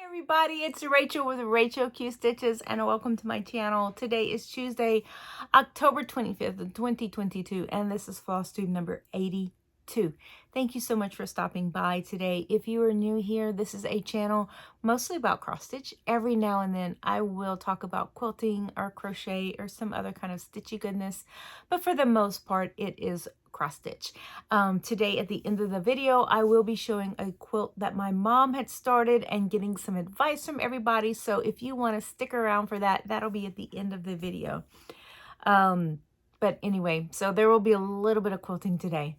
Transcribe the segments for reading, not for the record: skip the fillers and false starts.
Everybody, it's Rachel with Rachel Q Stitches and welcome to my channel. Today is Tuesday, October 25th of 2022 and this is FlossTube number 82. Thank you so much for stopping by today. If you are new here, this is a channel mostly about cross stitch. Every now and then I will talk about quilting or crochet or some other kind of stitchy goodness, but for the most part it is cross stitch. Today at the end of the video I will be showing a quilt that my mom had started and getting some advice from everybody, so if you want to stick around for that, that'll be at the end of the video. But anyway, so there will be a little bit of quilting today.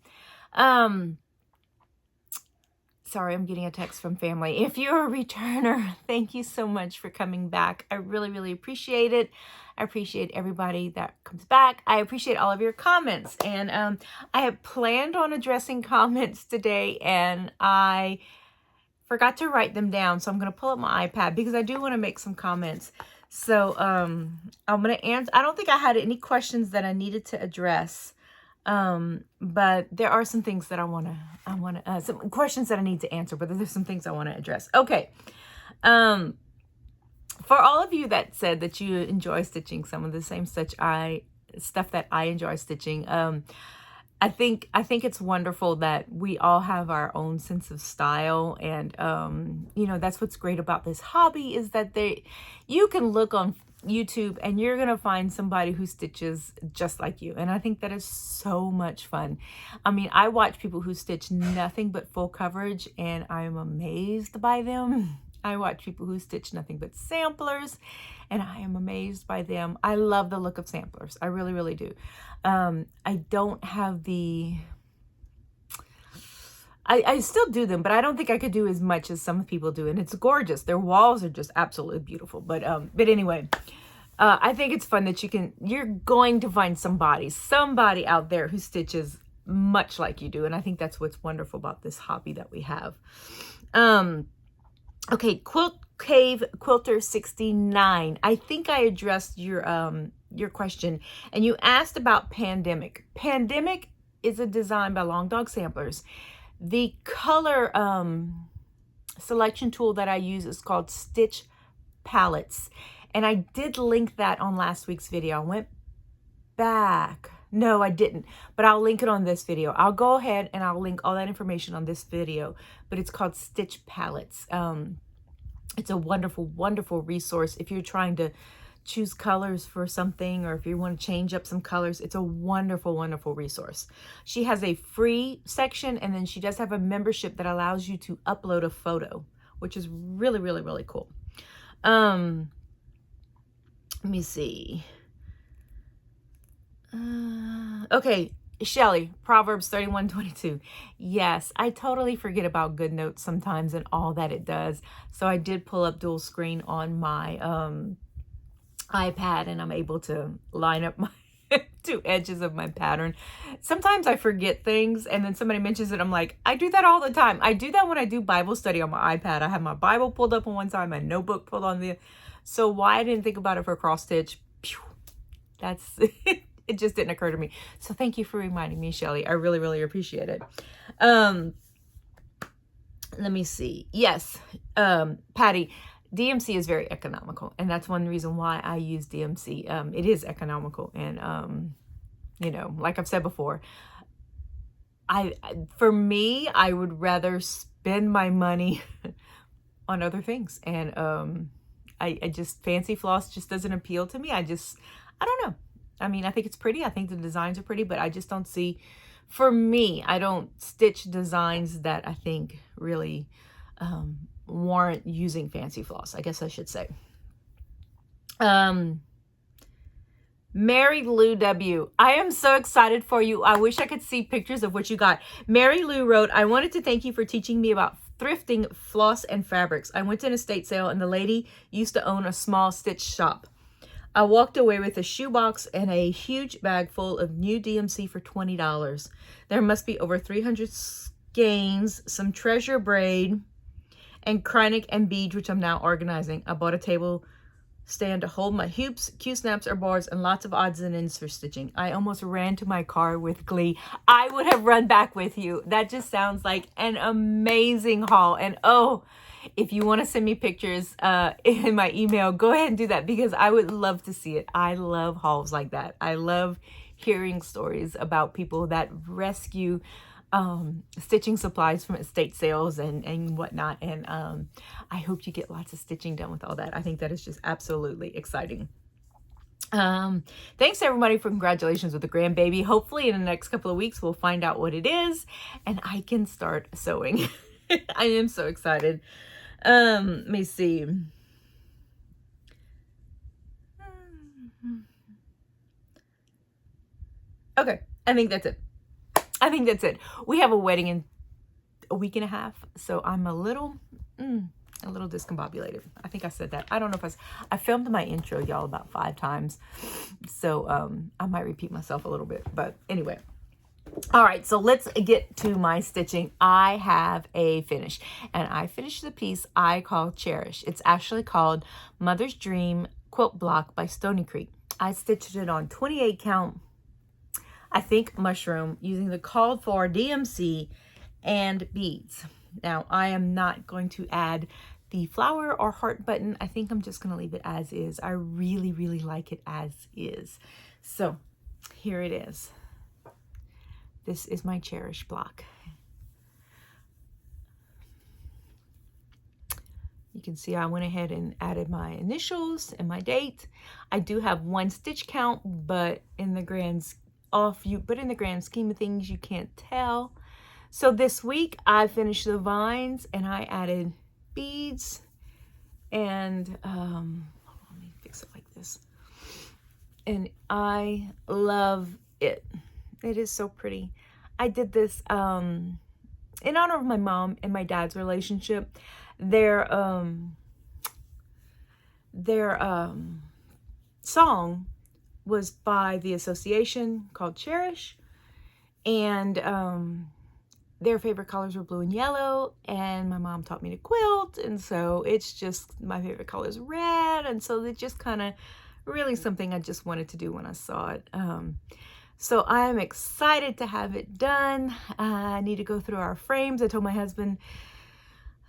Sorry, I'm getting a text from family. If you're a returner, thank you so much for coming back. I really appreciate it. I appreciate everybody that comes back. I appreciate all of your comments. And I had planned on addressing comments today and I forgot to write them down. So I'm going to pull up my iPad because I do want to make some comments. So I'm going to answer. I don't think I had any questions that I needed to address. But there are some things that I want to, some questions that I need to answer, but there's some things I want to address. Okay. For all of you that said that you enjoy stitching some of the same stuff that I enjoy stitching, I think it's wonderful that we all have our own sense of style. And, you know, that's what's great about this hobby is that you can look on YouTube and you're going to find somebody who stitches just like you. And I think that is so much fun. I mean, I watch people who stitch nothing but full coverage and I am amazed by them. I watch people who stitch nothing but samplers and I am amazed by them. I love the look of samplers. I really do. I don't have the... I still do them, but I don't think I could do as much as some people do. And it's gorgeous. Their walls are just absolutely beautiful. But anyway, I think it's fun that you're going to find somebody out there who stitches much like you do. And I think that's what's wonderful about this hobby that we have. Okay, Quilt Cave Quilter 69. I think I addressed your question and you asked about Pandemic. Pandemic is a design by Long Dog Samplers. The color selection tool that I use is called Stitch Palettes. And I did link that on last week's video. I went back. No, I didn't. But I'll link it on this video. I'll go ahead and I'll link all that information on this video. But it's called Stitch Palettes. It's a wonderful resource if you're trying to choose colors for something, or if you want to change up some colors. It's a wonderful resource. She has a free section, and then she does have a membership that allows you to upload a photo, which is really cool. Let me see. Okay, Shelly, Proverbs 31:22. Yes, I totally forget about GoodNotes sometimes and all that it does. So I did pull up dual screen on my iPad and I'm able to line up my two edges of my pattern. Sometimes I forget things and then somebody mentions it. I'm like, I do that all the time. I do that when I do Bible study on my iPad. I have my Bible pulled up on one side, my notebook pulled on the. So why I didn't think about it for cross stitch? That's it just didn't occur to me. So thank you for reminding me, Shelly. I really appreciate it. Let me see. Yes, Patty. DMC is very economical, and that's one reason why I use DMC. It is economical, and you know, like I've said before, for me, I would rather spend my money on other things, and I just fancy floss just doesn't appeal to me. I don't know. I mean, I think it's pretty. I think the designs are pretty, but I just don't see. For me, I don't stitch designs that I think really warrant using fancy floss, I guess I should say. Mary Lou W. I am so excited for you. I wish I could see pictures of what you got. Mary Lou wrote, I wanted to thank you for teaching me about thrifting floss and fabrics. I went to an estate sale and the lady used to own a small stitch shop. I walked away with a shoebox and a huge bag full of new DMC for $20. There must be over 300 skeins, some treasure braid, and Kreinik and beads, which I'm now organizing. I bought a table stand to hold my hoops, Q-snaps or bars, and lots of odds and ends for stitching. I almost ran to my car with glee. I would have run back with you. That just sounds like an amazing haul. And oh, if you want to send me pictures in my email, go ahead and do that, because I would love to see it. I love hauls like that. I love hearing stories about people that rescue stitching supplies from estate sales and whatnot. And I hope you get lots of stitching done with all that. I think that is just absolutely exciting. Thanks everybody for congratulations with the grandbaby. Hopefully in the next couple of weeks we'll find out what it is and I can start sewing. I am so excited. Let me see. Okay, I think that's it. I think that's it. We have a wedding in a week and a half, so I'm a little discombobulated. I think I said that. I don't know if I filmed my intro, y'all, about 5 times, so I might repeat myself a little bit, but anyway. All right, so let's get to my stitching. I have a finish, and I finished the piece I call Cherish. It's actually called Mother's Dream Quilt Block by Stony Creek. I stitched it on 28 count, I think, mushroom, using the called for DMC and beads. Now, I am not going to add the flower or heart button. I think I'm just going to leave it as is. I really, really like it as is. So here it is. This is my Cherish block. You can see I went ahead and added my initials and my date. I do have 1 stitch count, but in the grand scheme of things, you can't tell. So this week I finished the vines and I added beads and let me fix it like this. And I love it. It is so pretty. I did this in honor of my mom and my dad's relationship. Their song was by the association called Cherish, and their favorite colors were blue and yellow, and my mom taught me to quilt, and so it's just, my favorite color is red, and so it's just kind of really something I just wanted to do when I saw it. So I am excited to have it done. I need to go through our frames. I told my husband,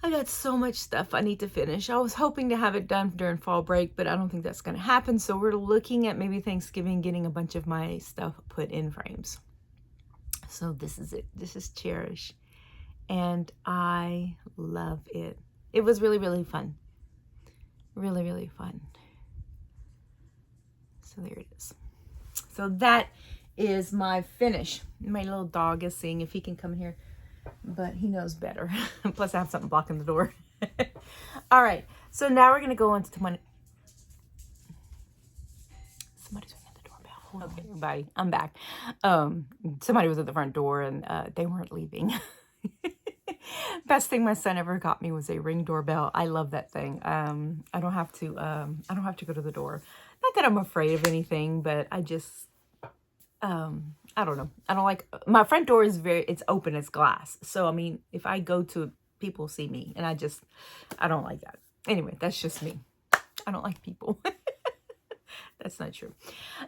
I got so much stuff I need to finish. I was hoping to have it done during fall break, but I don't think that's going to happen. So we're looking at maybe Thanksgiving, getting a bunch of my stuff put in frames. So this is it. This is Cherish. And I love it. It was really, really fun. Really, really fun. So there it is. So that is my finish. My little dog is seeing if he can come here, but he knows better. Plus I have something blocking the door. All right, so now we're gonna go on to somebody's ringing the doorbell. Okay, everybody, I'm back. Somebody was at the front door and they weren't leaving. Best thing my son ever got me was a Ring doorbell. I love that thing. I don't have to go to the door. Not that I'm afraid of anything, but I just I don't know. I don't like, my front door is it's open, it's glass. So I mean, if I go to, people see me, and I don't like that. Anyway, that's just me. I don't like people. That's not true.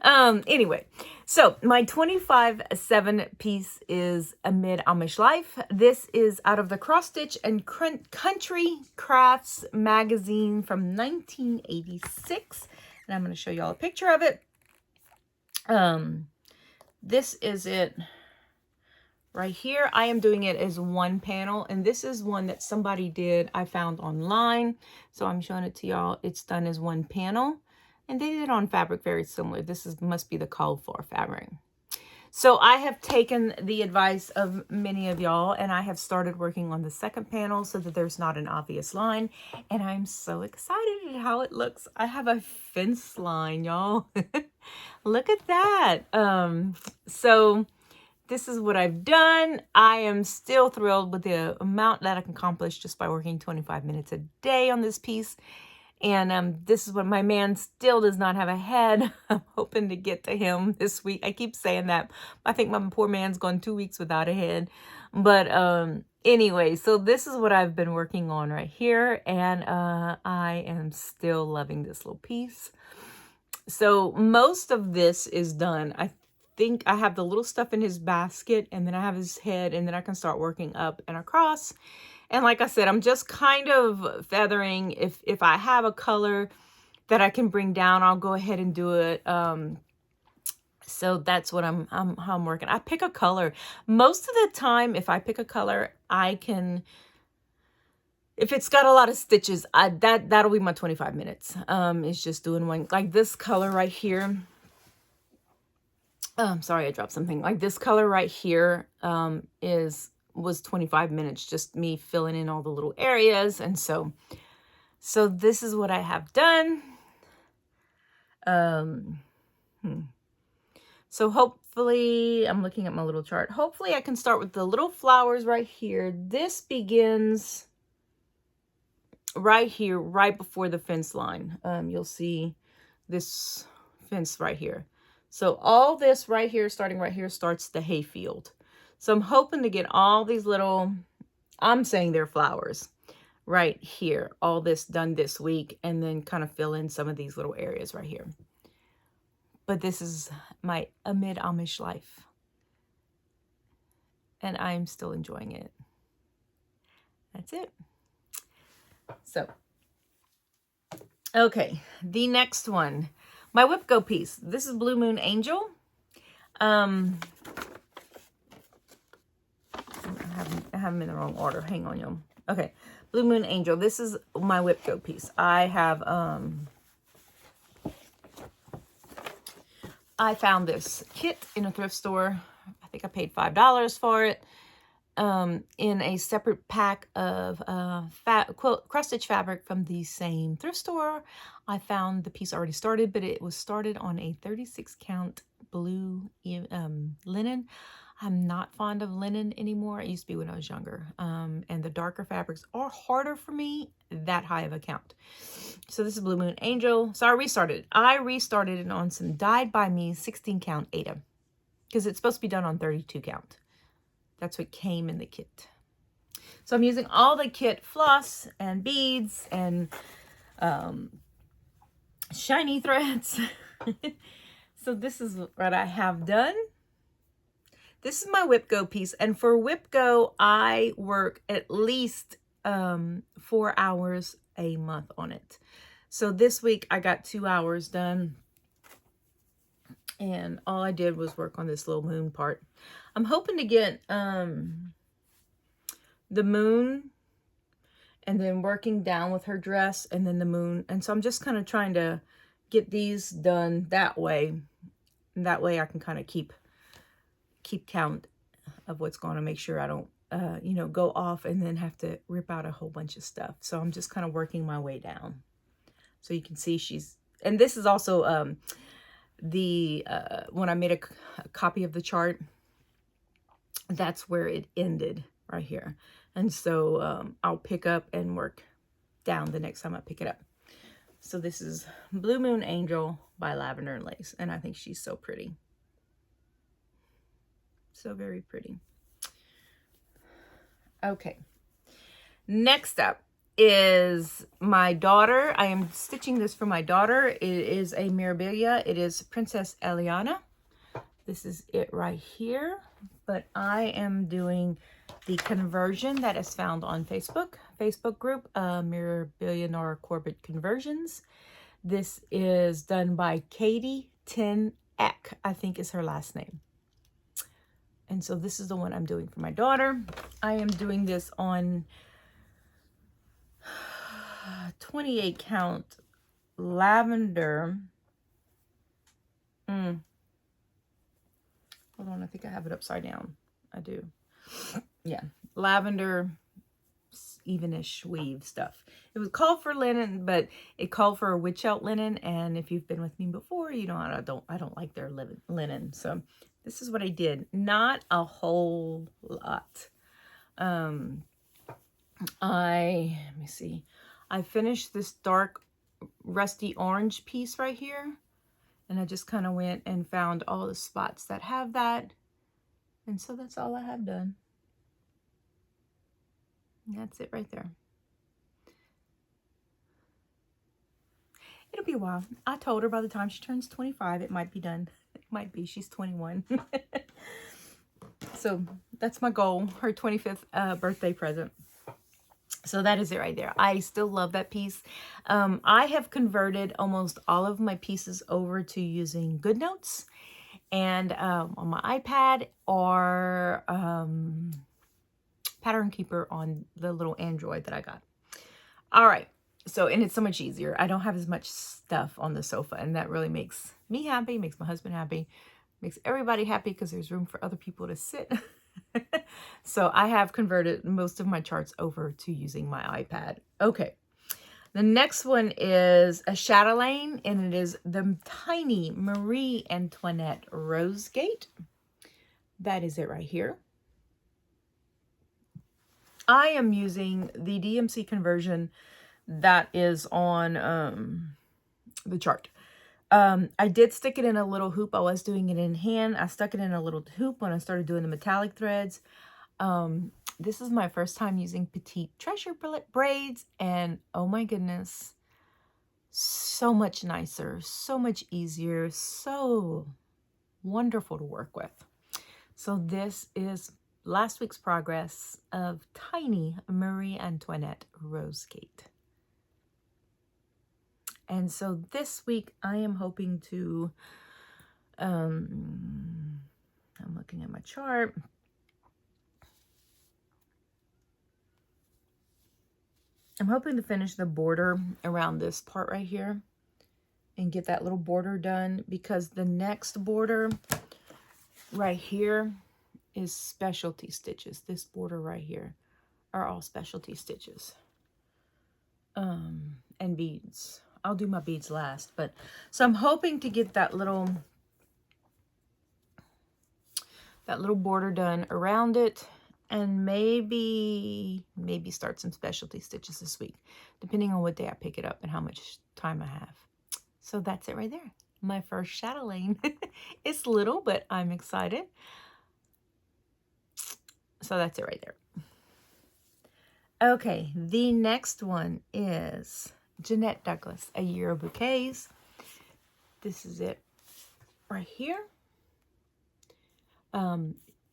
Anyway, so my 25/7 piece is Amid Amish Life. This is out of the Cross Stitch and Country Crafts magazine from 1986. And I'm going to show y'all a picture of it. This is it right here. I am doing it as one panel, and this is one that somebody did, I found online. So I'm showing it to y'all. It's done as one panel, and they did it on fabric very similar. Must be the called for fabric. So I have taken the advice of many of y'all, and I have started working on the second panel so that there's not an obvious line. And I'm so excited at how it looks. I have a fence line, y'all. Look at that. So this is what I've done. I am still thrilled with the amount that I can accomplish just by working 25 minutes a day on this piece. And this is what my man still does not have a head. I'm hoping to get to him this week. I keep saying that. I think my poor man's gone 2 weeks without a head. But Anyway, so this is what I've been working on right here, and I am still loving this little piece. So most of this is done. I think I have the little stuff in his basket, and then I have his head, and then I can start working up and across. And like I said, I'm just kind of feathering. If I have a color that I can bring down, I'll go ahead and do it. So that's what how I'm working. I pick a color. Most of the time, if I pick a color, I can, if it's got a lot of stitches, that'll be my 25 minutes. It's just doing one, like this color right here. Sorry, I dropped something. Like this color right here was 25 minutes, just me filling in all the little areas. And so this is what I have done. So hopefully, I'm looking at my little chart. Hopefully I can start with the little flowers right here. This begins right here, right before the fence line. You'll see this fence right here. So all this right here, starting right here, starts the hayfield. So I'm hoping to get all these little, I'm saying they're flowers, right here. All this done this week, and then kind of fill in some of these little areas right here. But this is my amid Amish life, and I'm still enjoying it. That's it. So, okay, the next one, my Whip Go piece. This is Blue Moon Angel. I have them in the wrong order. Hang on, y'all. Okay, Blue Moon Angel. This is my Whip Go piece. I found this kit in a thrift store. I think I paid $5 for it. In a separate pack of cross stitch fabric from the same thrift store. I found the piece already started, but it was started on a 36 count blue linen. I'm not fond of linen anymore. It used to be when I was younger. And the darker fabrics are harder for me, that high of a count. So this is Blue Moon Angel. So I restarted it on some Dyed by Me 16 count Aida, because it's supposed to be done on 32 count. That's what came in the kit. So I'm using all the kit floss and beads and shiny threads. So this is what I have done. This is my Whip Go piece. And for Whip Go, I work at least 4 hours a month on it. So this week I got 2 hours done. And all I did was work on this little moon part. I'm hoping to get the moon and then working down with her dress and then the moon. And so I'm just kind of trying to get these done that way. And that way I can kind of keep count of what's going to make sure I don't, go off and then have to rip out a whole bunch of stuff. So I'm just kind of working my way down. So you can see and this is also when I made a copy of the chart, that's where it ended right here. And so I'll pick up and work down the next time I pick it up. So this is Blue Moon Angel by Lavender and Lace. And I think she's so pretty. So very pretty. Okay. Next up is my daughter. I am stitching this for my daughter. It is a Mirabilia. It is Princess Elliana. This is it right here. But I am doing the conversion that is found on Facebook group, Mirabilia Nora Corbett Conversions. This is done by Katie Tin Eck, I think is her last name. And so this is the one I'm doing for my daughter. I am doing this on 28 count lavender. Hold on, I think I have it upside down. I do. Yeah, lavender evenish weave stuff. It was called for linen, but it called for a witch out linen. And if you've been with me before, you know I don't like their linen. So this is what I did. Not a whole lot. Let me see. I finished this dark rusty orange piece right here. And I just kind of went and found all the spots that have that. And so that's all I have done. That's it right there. It'll be a while. I told her by the time she turns 25, it might be done. It might be. She's 21. So that's my goal, her 25th birthday present. So that is it right there. I still love that piece. I have converted almost all of my pieces over to using GoodNotes and on my iPad or Pattern Keeper on the little Android that I got. All right. So, and it's so much easier. I don't have as much stuff on the sofa, and that really makes me happy, makes my husband happy, makes everybody happy because there's room for other people to sit. So I have converted most of my charts over to using my iPad. Okay. The next one is a chatelaine, and it is the tiny Marie Antoinette Rose Gate. That is it right here. I am using the DMC conversion that is on the chart. I did stick it in a little hoop. I was doing it in hand. I stuck it in a little hoop when I started doing the metallic threads. This is my first time using Petite Treasure braids, and oh my goodness, so much nicer, so much easier, so wonderful to work with. So this is last week's progress of tiny Marie Antoinette Rose Gate. And so this week I am hoping to, I'm looking at my chart. I'm hoping to finish the border around this part right here and get that little border done, because the next border right here is specialty stitches. This border right here are all specialty stitches and beads. I'll do my beads last, but so I'm hoping to get that little border done around it, and maybe start some specialty stitches this week, depending on what day I pick it up and how much time I have. So that's it right there. My first chatelaine. It's little, but I'm excited. So that's it right there. Okay, the next one is Jeanette Douglas, A Year of Bouquets. This is it right here.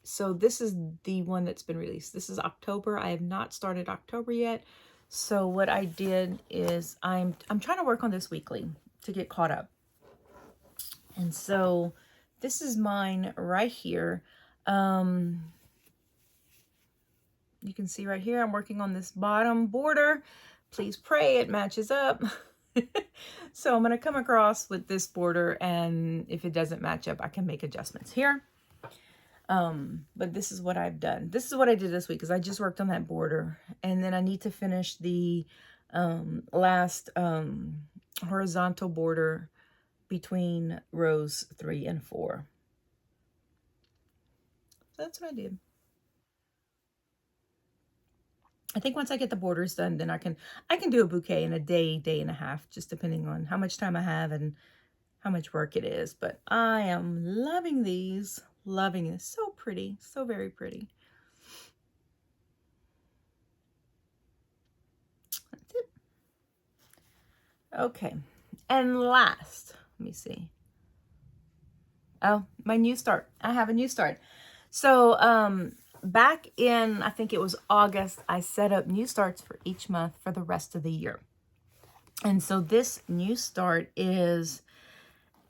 So this is the one that's been released. This is October. I have not started October yet. So what I did is I'm trying to work on this weekly to get caught up. And so this is mine right here. You can see right here, I'm working on this bottom border. Please pray it matches up. So I'm going to come across with this border, and if it doesn't match up, I can make adjustments here. But this is what I've done. This is what I did this week, because I just worked on that border, and then I need to finish the last horizontal border between rows 3 and 4. So that's what I did. I think once I get the borders done, then I can do a bouquet in a day and a half, just depending on how much time I have and how much work it is. But I am loving these, loving it. So pretty, so very pretty. That's it. Okay, and last, let me see. Oh, my new start. I have a new start. So, back in, I think it was August, I set up new starts for each month for the rest of the year. And so this new start is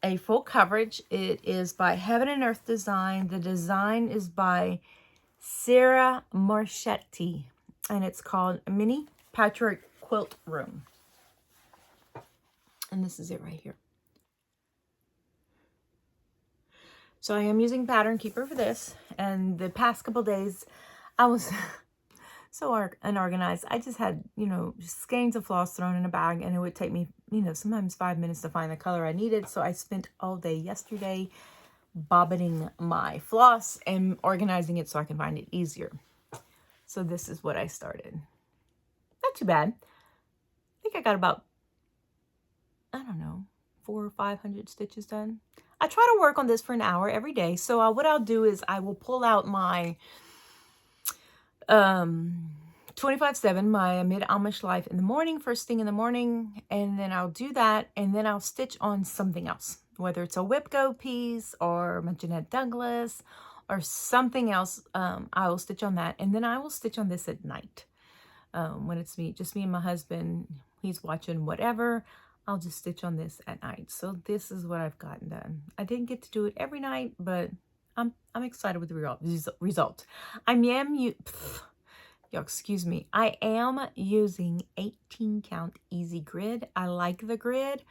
a full coverage. It is by Heaven and Earth Design. The design is by Sarah Marchetti, and it's called Mini Patchwork Quilt Room. And this is it right here. So I am using Pattern Keeper for this, and the past couple days I was so unorganized. I just had, skeins of floss thrown in a bag, and it would take me, sometimes 5 minutes to find the color I needed. So I spent all day yesterday bobbining my floss and organizing it so I can find it easier. So this is what I started. Not too bad. I think I got about, 400 or 500 stitches done. I try to work on this for an hour every day. So what I'll do is I will pull out my 25/7, my mid-Amish life in the morning, first thing in the morning, and then I'll do that, and then I'll stitch on something else, whether it's a Whipco piece or my Jeanette Douglas or something else. I will stitch on that, and then I will stitch on this at night. When it's just me and my husband, he's watching whatever, I'll just stitch on this at night. So this is what I've gotten done. I didn't get to do it every night, but I'm excited with the result. Y'all, excuse me. I am using 18 count easy grid. I like the grid.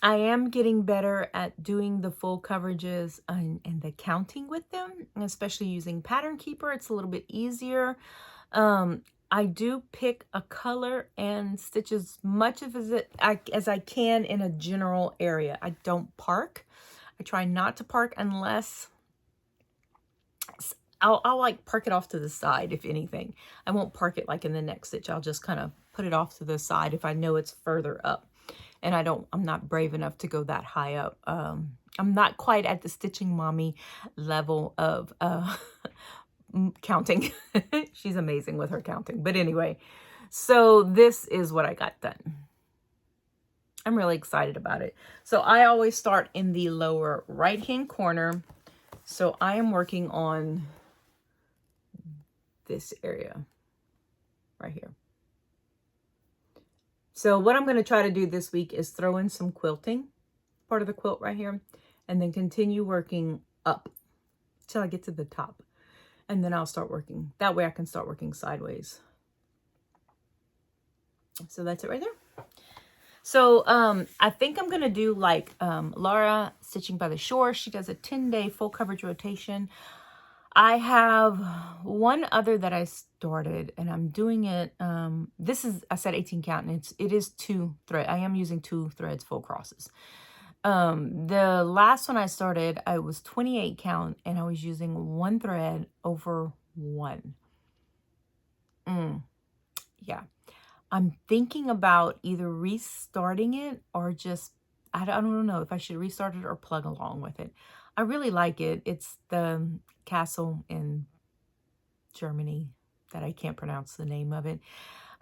I am getting better at doing the full coverages and the counting with them, especially using Pattern Keeper. It's a little bit easier. I do pick a color and stitch as much as I can in a general area. I don't park. I try not to park unless I'll like park it off to the side, if anything. I won't park it like in the next stitch. I'll just kind of put it off to the side if I know it's further up. And I'm not brave enough to go that high up. I'm not quite at the Stitching Mommy level of counting. She's amazing with her counting. But anyway, so this is what I got done. I'm really excited about it. So I always start in the lower right-hand corner. So I am working on this area right here. So what I'm going to try to do this week is throw in some quilting, part of the quilt right here, and then continue working up till I get to the top. And then I'll start working. That way I can start working sideways. So that's it right there. So I think I'm going to do like Laura Stitching by the Shore. She does a 10-day full coverage rotation. I have one other that I started, and I'm doing it. This is, I said 18 count, and it is 2 thread. I am using 2 threads full crosses. The last one I started, I was 28 count, and I was using 1 thread over 1. Yeah. I'm thinking about either restarting it or just, I don't know if I should restart it or plug along with it. I really like it. It's the castle in Germany that I can't pronounce the name of it.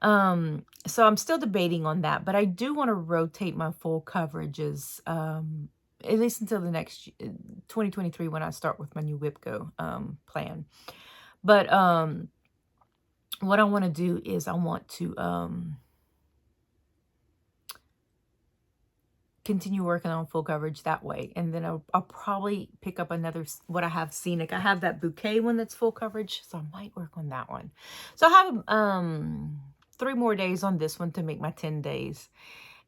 So I'm still debating on that, but I do want to rotate my full coverages, at least until the next 2023 when I start with my new Whipco plan. But what I want to do is I want to continue working on full coverage that way. And then I'll probably pick up another, what I have scenic. I have that bouquet one that's full coverage, so I might work on that one. So I have 3 more days on this one to make my 10 days.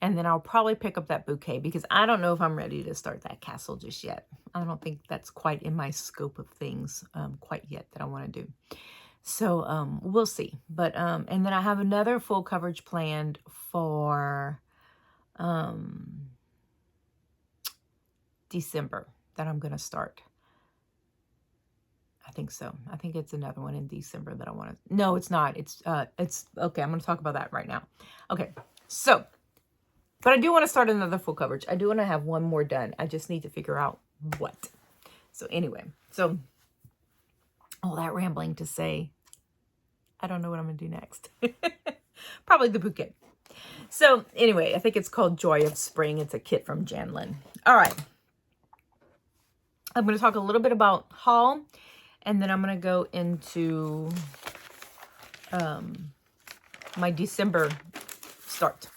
And then I'll probably pick up that bouquet because I don't know if I'm ready to start that castle just yet. I don't think that's quite in my scope of things quite yet that I want to do. So we'll see. But and then I have another full coverage planned for December that I'm going to start. I think so. I think it's another one in December that I want to. No, it's not. It's okay. I'm going to talk about that right now. Okay. So, but I do want to start another full coverage. I do want to have one more done. I just need to figure out what. So anyway, so all that rambling to say, I don't know what I'm going to do next. Probably the bouquet. So anyway, I think it's called Joy of Spring. It's a kit from Janlin. All right. I'm going to talk a little bit about haul, and then I'm going to go into my December start,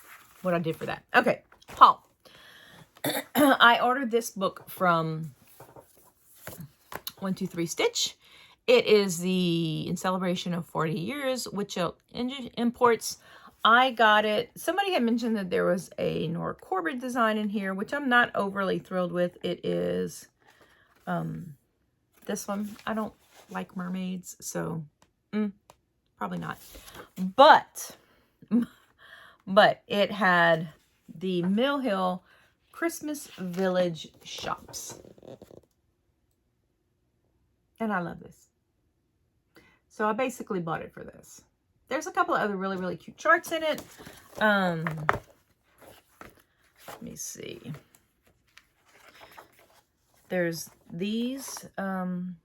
what I did for that. Okay, haul. I ordered this book from 123 Stitch. It is in celebration of 40 years, which imports. I got it. Somebody had mentioned that there was a Nora Corbett design in here, which I'm not overly thrilled with. It is this one. I don't like mermaids, so probably not. But it had the Mill Hill Christmas Village shops. And I love this. So I basically bought it for this. There's a couple of other really, really cute charts in it. Let me see. There's these Perman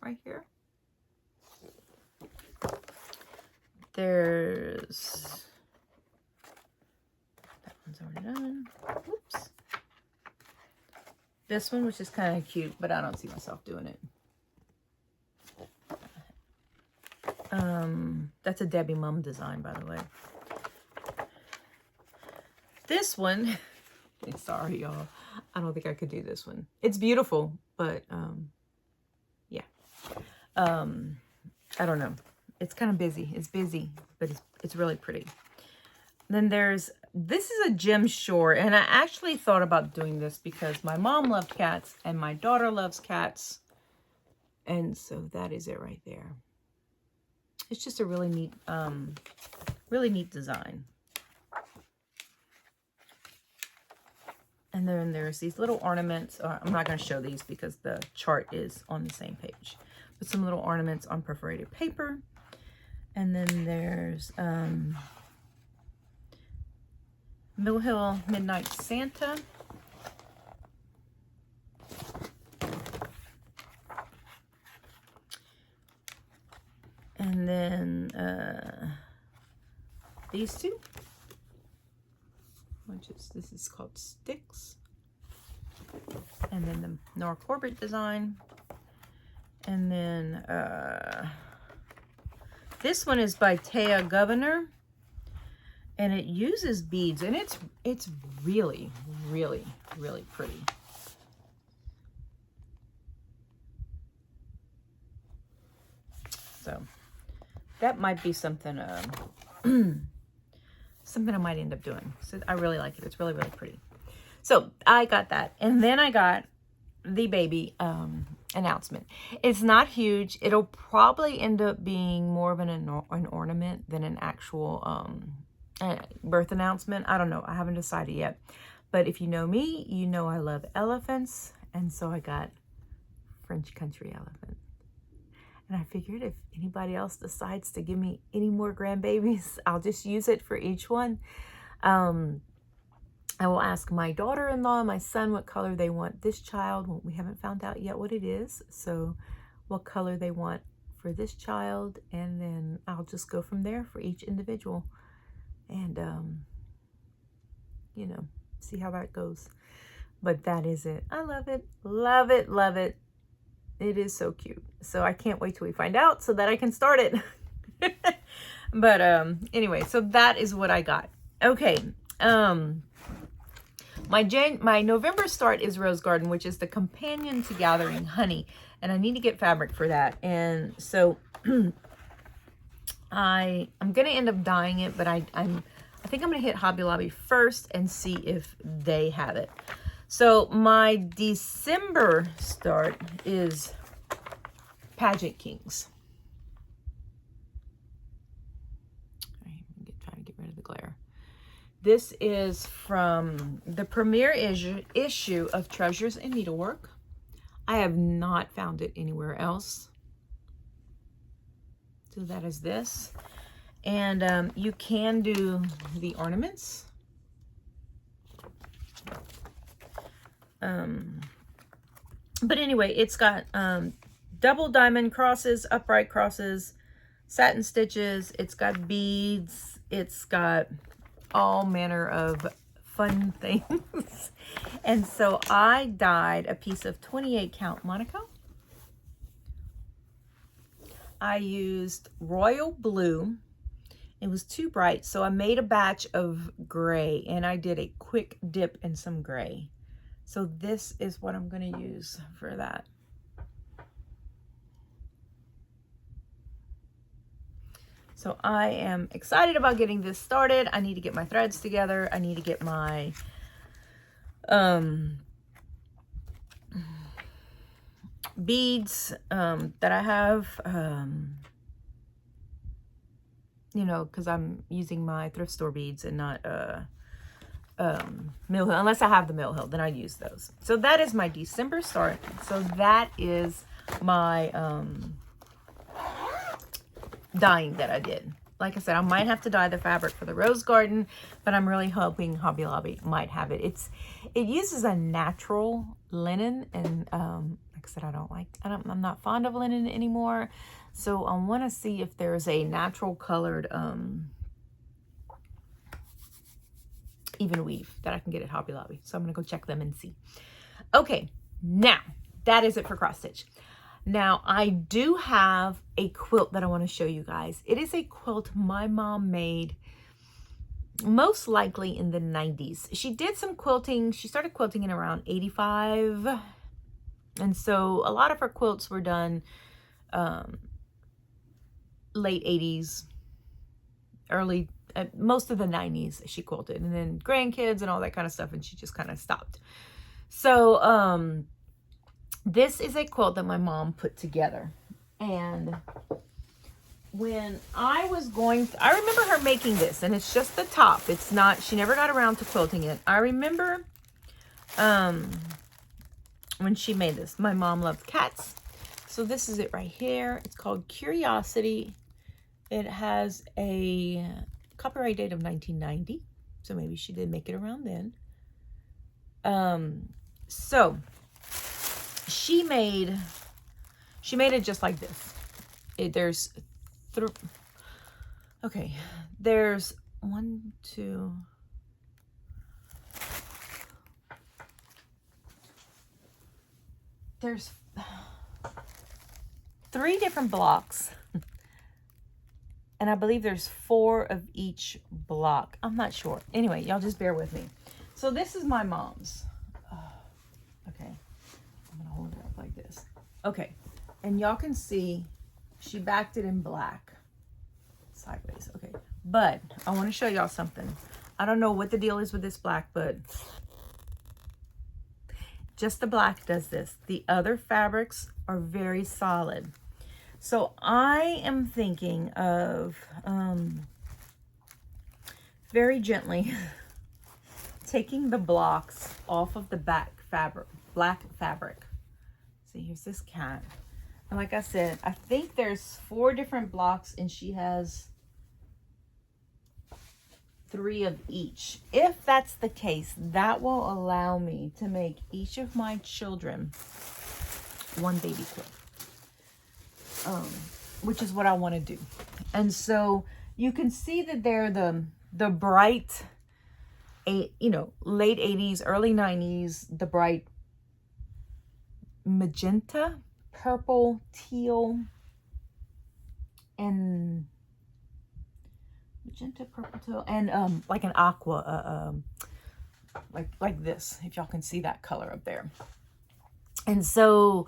right here. There's, that one's already done. Oops. This one, which is kind of cute, but I don't see myself doing it. That's a Debbie Mum design, by the way. This one, sorry y'all, I don't think I could do this one. It's beautiful, but yeah. I don't know. It's kind of busy. It's busy, but it's really pretty. Then there's, this is a gem short, and I actually thought about doing this because my mom loved cats and my daughter loves cats. And so that is it right there. It's just a really neat design. And then there's these little ornaments. I'm not going to show these because the chart is on the same page. But some little ornaments on perforated paper. And then there's Mill Hill Midnight Santa. And then these two, which is, this is called Sticks. And then the Nora Corbett design. And then this one is by Taya Governor. And it uses beads, and it's really, really, really pretty. So that might be something something I might end up doing. So I really like it. It's really, really pretty. So I got that, and then I got the baby announcement. It's not huge. It'll probably end up being more of an ornament than an actual birth announcement. I don't know. I haven't decided yet. But if you know me, you know I love elephants. And so I got French country elephant. And I figured if anybody else decides to give me any more grandbabies, I'll just use it for each one. I will ask my daughter-in-law and my son what color they want this child. Well, we haven't found out yet what it is. So what color they want for this child. And then I'll just go from there for each individual. And, you know, see how that goes. But that is it. I love it. Love it. Love it. It is so cute. So I can't wait till we find out so that I can start it. But anyway, so that is what I got. Okay. My November start is Rose Garden, which is the companion to Gathering Honey. And I need to get fabric for that. And so I'm going to end up dyeing it, but I think I'm going to hit Hobby Lobby first and see if they have it. So my December start is Pageant Kings. All right, I'm trying to get rid of the glare. This is from the premiere issue of Treasures in Needlework. I have not found it anywhere else. So that is this. And you can do the ornaments. But anyway, it's got double diamond crosses, upright crosses, satin stitches. It's got beads. It's got all manner of fun things. And so I dyed a piece of 28 count Monaco. I used royal blue. It was too bright, so I made a batch of gray, and I did a quick dip in some gray. So this is what I'm going to use for that. So I am excited about getting this started. I need to get my threads together. I need to get my beads that I have, you know, because I'm using my thrift store beads and not Mill Hill. Unless I have the Mill Hill, then I use those. So that is my December start. So that is my dyeing that I did. Like I said, I might have to dye the fabric for the Rose Garden, but I'm really hoping Hobby Lobby might have it. It uses a natural linen, and like fabrics that I don't like. I'm not fond of linen anymore. So I want to see if there's a natural colored even weave that I can get at Hobby Lobby. So I'm going to go check them and see. Okay, now that is it for cross stitch. Now I do have a quilt that I want to show you guys. It is a quilt my mom made most likely in the 90s. She did some quilting. She started quilting in around 85. And so a lot of her quilts were done late 80s, early, most of the 90s she quilted. And then grandkids and all that kind of stuff. And she just kind of stopped. So this is a quilt that my mom put together. And when I was going I remember her making this, and it's just the top. It's not, she never got around to quilting it. I remember when she made this. My mom loved cats. So this is it right here. It's called Curiosity. It has a copyright date of 1990. So maybe she did make it around then. So she made it just like this. There's one, two, there's 3 different blocks. And I believe there's 4 of each block. I'm not sure. Anyway, y'all just bear with me. So this is my mom's. Okay. I'm going to hold it up like this. Okay. And y'all can see she backed it in black. Sideways. Okay. But I want to show y'all something. I don't know what the deal is with this black, but just the black does this. The other fabrics are very solid. So I am thinking of very gently taking the blocks off of the black fabric. See, here's this cat. And like I said, I think there's 4 different blocks and she has 3 of each. If that's the case, that will allow me to make each of my children one baby quilt. Which is what I want to do. And so you can see that they're the bright, late 80s, early 90s, the bright magenta, purple, teal, and magenta, purple, teal, and like an aqua, like this, if y'all can see that color up there. And so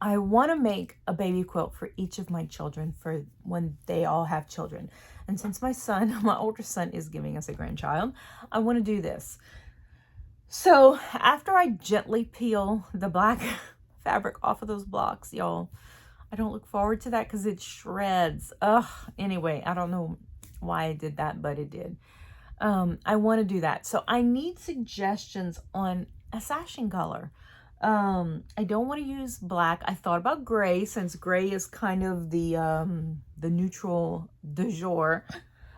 I want to make a baby quilt for each of my children for when they all have children. And since my older son is giving us a grandchild, I want to do this. So after I gently peel the black fabric off of those blocks, y'all, I don't look forward to that because it shreds. Anyway, I don't know why I did that, but it did. I want to do that. So I need suggestions on a sashing color. I don't want to use black. I thought about gray, since gray is kind of the neutral du jour.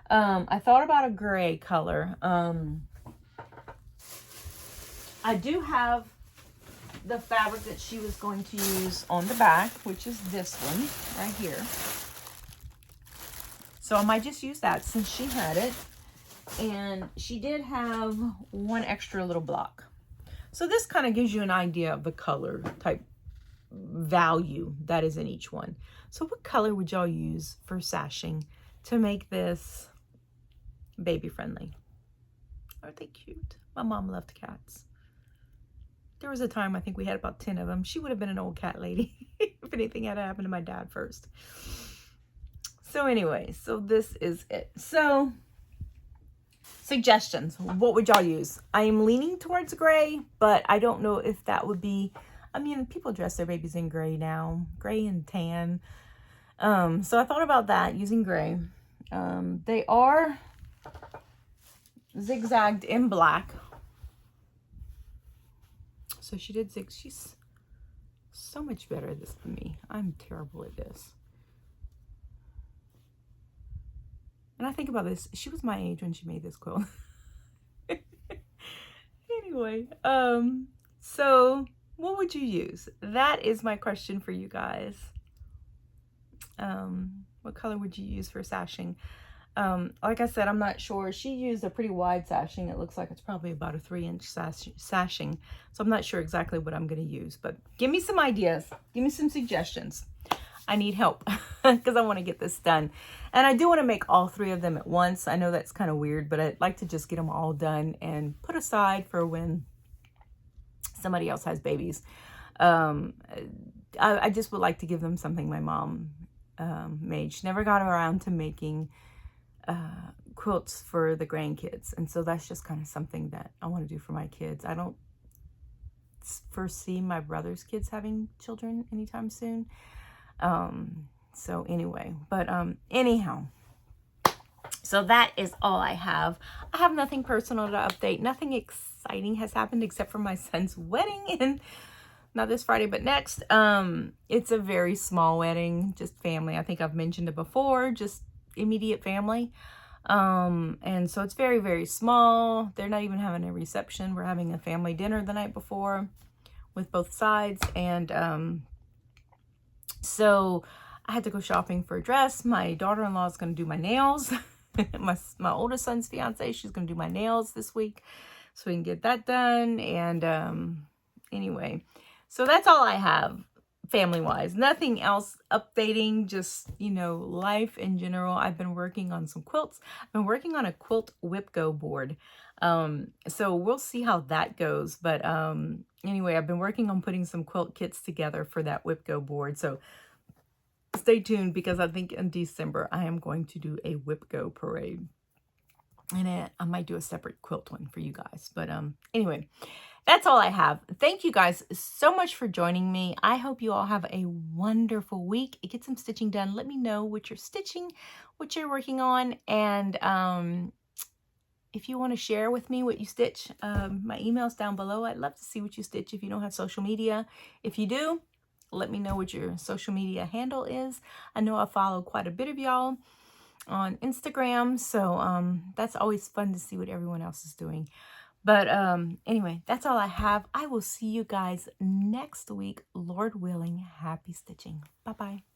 I thought about a gray color. I do have the fabric that she was going to use on the back, which is this one right here. So I might just use that since she had it. And she did have 1 extra little block. So this kind of gives you an idea of the color type value that is in each one. So what color would y'all use for sashing to make this baby friendly? Aren't they cute? My mom loved cats. There was a time I think we had about 10 of them. She would have been an old cat lady if anything had happened to my dad first. So anyway, so this is it. So suggestions, what would y'all use? I am leaning towards gray, but I don't know if that would be, I mean, people dress their babies in gray now, gray and tan. So I thought about that, using gray. They are zigzagged in black. So she did she's so much better at this than me. I'm terrible at this. And I think about this, she was my age when she made this quilt. Anyway, So what would you use? That is my question for you guys. What color would you use for sashing? Like I said, I'm not sure. She used a pretty wide sashing. It looks like it's probably about a 3-inch sashing. So I'm not sure exactly what I'm going to use, but give me some ideas. Give me some suggestions. I need help because I want to get this done. And I do want to make all 3 of them at once. I know that's kind of weird, but I'd like to just get them all done and put aside for when somebody else has babies. I just would like to give them something my mom made. She never got around to making quilts for the grandkids, and so that's just kind of something that I want to do for my kids. I don't foresee my brother's kids having children anytime soon. So anyway, but anyhow, so that is all I have. I have nothing personal to update. Nothing exciting has happened except for my son's wedding, and not this Friday, but next. It's a very small wedding, just family. I think I've mentioned it before, just immediate family. And so it's very, very small. They're not even having a reception. We're having a family dinner the night before with both sides. And so I had to go shopping for a dress. My daughter-in-law is going to do my nails. my oldest son's fiance, she's going to do my nails this week so we can get that done. And anyway, so that's all I have family-wise. Nothing else updating, just, you know, life in general. I've been working on some quilts. I've been working on a quilt whip go board. So we'll see how that goes. But anyway, I've been working on putting some quilt kits together for that whip go board. So stay tuned, because I think in December I am going to do a whip go parade. And I might do a separate quilt one for you guys. But anyway, that's all I have. Thank you guys so much for joining me. I hope you all have a wonderful week. Get some stitching done. Let me know what you're stitching, what you're working on. And if you want to share with me what you stitch, my email's down below. I'd love to see what you stitch if you don't have social media. If you do, let me know what your social media handle is. I know I follow quite a bit of y'all on Instagram, so that's always fun to see what everyone else is doing. But anyway, that's all I have. I will see you guys next week, Lord willing. Happy stitching. Bye-bye.